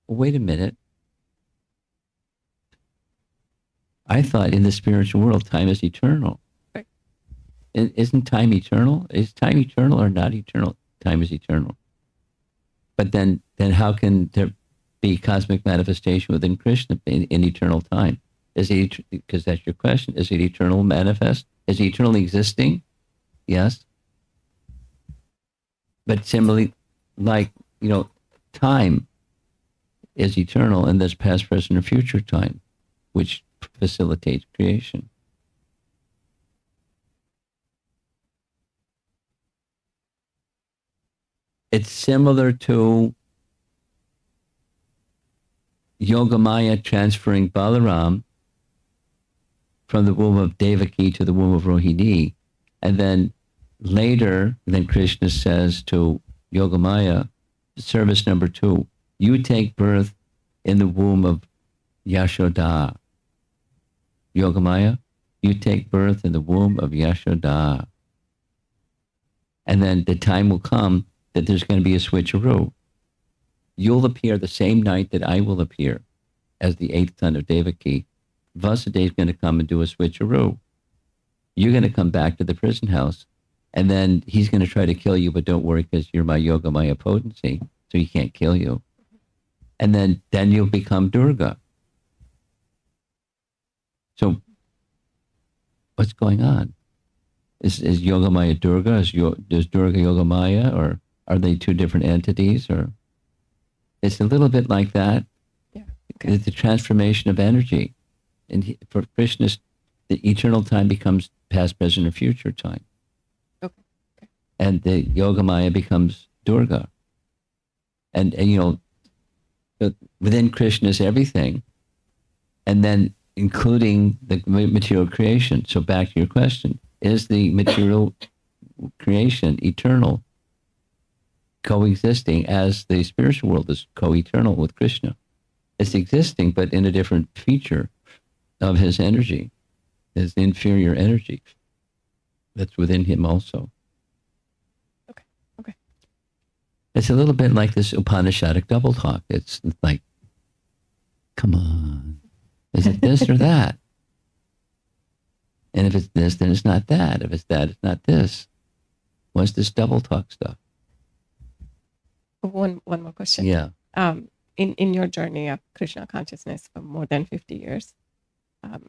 Well, wait a minute. I thought in the spiritual world, time is eternal. Right. Isn't time eternal? Is time eternal or not eternal? Time is eternal. But then how can there be cosmic manifestation within Krishna in eternal time? Is it, because that's your question, is it eternal manifest? Is it eternally existing? Yes. But similarly, time is eternal, and there's past, present, or future time, which facilitates creation. It's similar to Yogamaya transferring Balaram from the womb of Devaki to the womb of Rohini. And then later, Krishna says to Yogamaya, service number 2, you take birth in the womb of Yashoda. Yogamaya, you take birth in the womb of Yashoda. And then the time will come that there's going to be a switcheroo. You'll appear the same night that I will appear as the 8th son of Devaki. Vasudeva is going to come and do a switcheroo. You're going to come back to the prison house, and then he's going to try to kill you, but don't worry, because you're my Yogamaya potency, so he can't kill you. And then you'll become Durga. So what's going on? Is Yogamaya Durga? Is Durga Yogamaya? Or are they two different entities? Or it's a little bit like that. Yeah. Okay. It's the transformation of energy. And for Krishna, the eternal time becomes past, present, or future time. Okay. And the Yogamaya becomes Durga. And within Krishna is everything. And then including the material creation. So back to your question, is the material creation eternal, coexisting as the spiritual world is co-eternal with Krishna? It's existing, but in a different feature of his energy, his inferior energy. that's within him also. Okay. It's a little bit like this Upanishadic double talk. It's like, come on, is it this or that? And if it's this, then it's not that. If it's that, it's not this. What's this double talk stuff? One more question. Yeah. In your journey of Krishna consciousness for more than 50 years,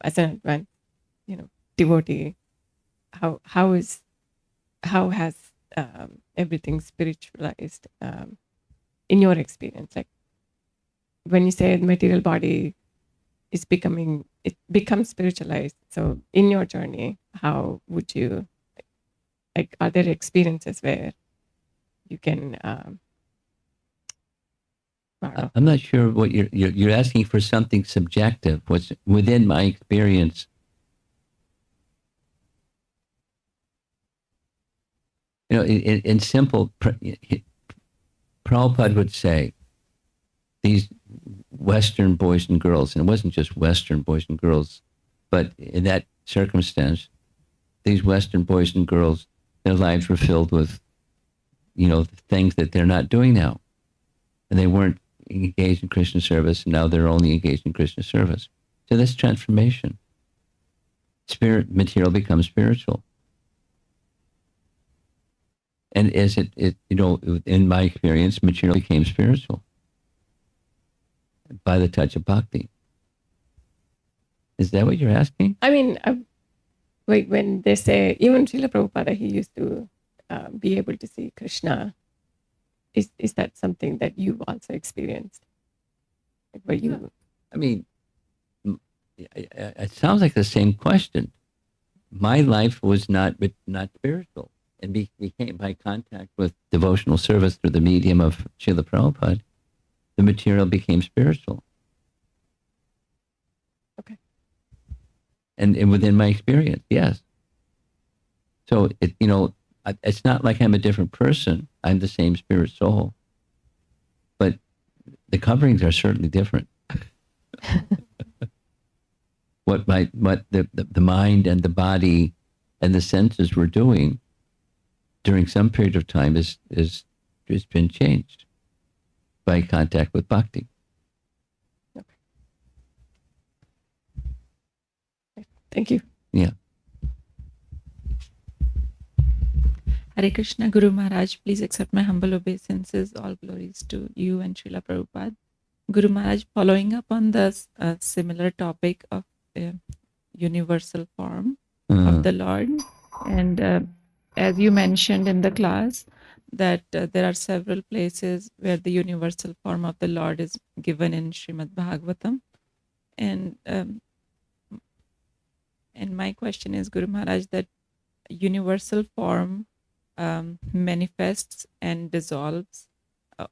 as an advanced, devotee, how has everything spiritualized in your experience? Like when you say the material body is it becomes spiritualized. So in your journey, how would you, like, are there experiences where you can? I'm not sure what you're asking for. Something subjective. What's within my experience? In simple, Prabhupada would say, these Western boys and girls, and it wasn't just Western boys and girls, but in that circumstance, these Western boys and girls, their lives were filled with, things that they're not doing now. And they weren't engaged in Krishna service, and now they're only engaged in Krishna service. So that's transformation. Material becomes spiritual. And as in my experience, material became spiritual by the touch of bhakti. Is that what you're asking? I mean, when they say, even Srila Prabhupada, he used to be able to see Krishna. Is that something that you've also experienced? Like where you? I mean, it sounds like the same question. My life was not spiritual, and became by contact with devotional service through the medium of Srila Prabhupada, the material became spiritual. Okay. And within my experience, yes. So it's not like I'm a different person. I'm the same spirit soul. But the coverings are certainly different. What the mind and the body and the senses were doing during some period of time is been changed by contact with bhakti. Okay. Thank you. Yeah. Hare Krishna. Guru Maharaj, please accept my humble obeisances. All glories to you and Srila Prabhupada. Guru Maharaj, following up on the similar topic of universal form of the Lord, and as you mentioned in the class, that there are several places where the universal form of the Lord is given in Srimad Bhagavatam. And my question is, Guru Maharaj, that universal form manifests and dissolves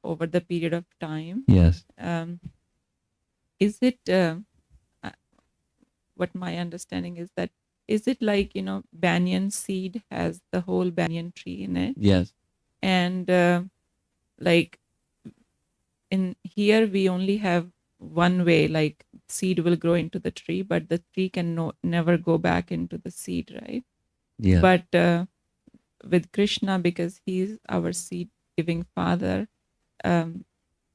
over the period of time. Yes. Is it, what my understanding is that, is it like, banyan seed has the whole banyan tree in it? Yes. And like in here, we only have one way, like seed will grow into the tree, but the tree can never go back into the seed, right? Yeah. But with Krishna, because he's our seed-giving father,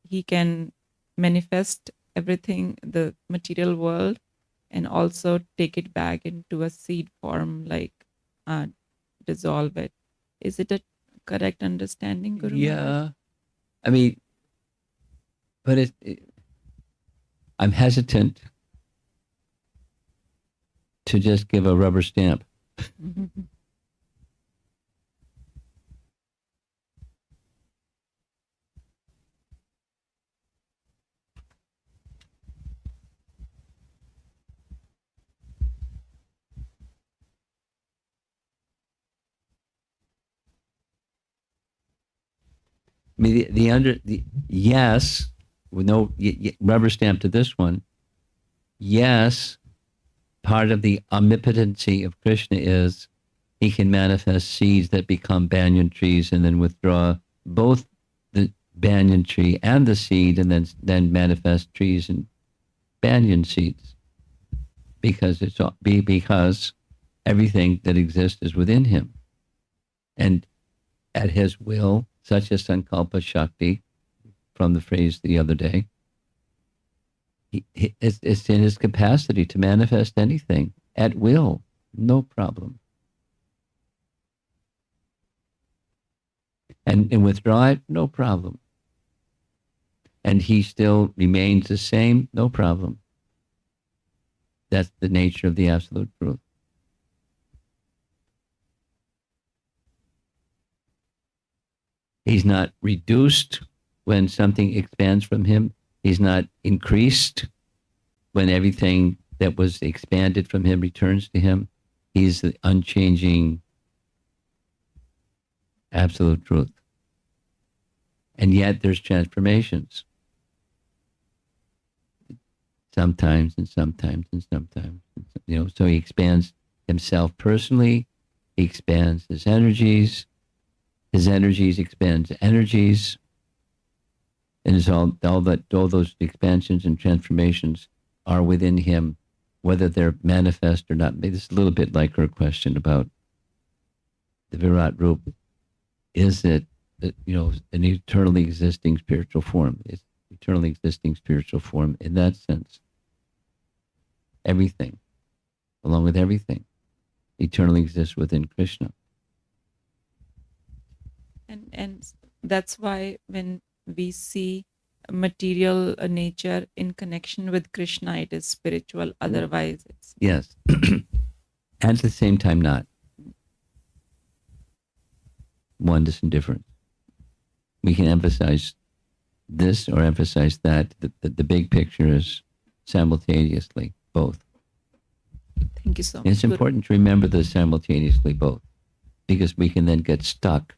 he can manifest everything, the material world, and also take it back into a seed form, like dissolve it. Is it a correct understanding, Guru Maharaj? Yeah. I mean, but I'm hesitant to just give a rubber stamp. I mean, yes, with no rubber stamp to this one. Yes, part of the omnipotency of Krishna is he can manifest seeds that become banyan trees and then withdraw both the banyan tree and the seed, and then manifest trees and banyan seeds, because Everything that exists is within him. And at his will, such as Sankalpa Shakti, from the phrase the other day, it's in his capacity to manifest anything at will, no problem. And withdraw it, no problem. And he still remains the same, no problem. That's the nature of the absolute truth. He's not reduced when something expands from him. He's not increased when everything that was expanded from him returns to him. He's the unchanging absolute truth. And yet there's transformations. Sometimes and sometimes and sometimes. So he expands himself personally. He expands his energies. His energies expands energies. And it's all those expansions and transformations are within him, whether they're manifest or not. This is a little bit like her question about the Virat Rup. Is it an eternally existing spiritual form? It's eternally existing spiritual form in that sense. Everything, along with everything, eternally exists within Krishna. And that's why when we see material nature in connection with Krishna, it is spiritual. Otherwise, it's... Yes. At the same time, not. Oneness and difference. We can emphasize this or emphasize that. The big picture is simultaneously both. Thank you so much. It's important to remember the simultaneously both, because we can then get stuck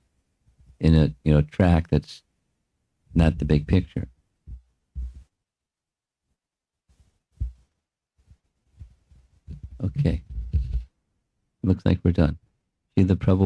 in a track that's not the big picture. Okay. Looks like we're done. See the Prabhu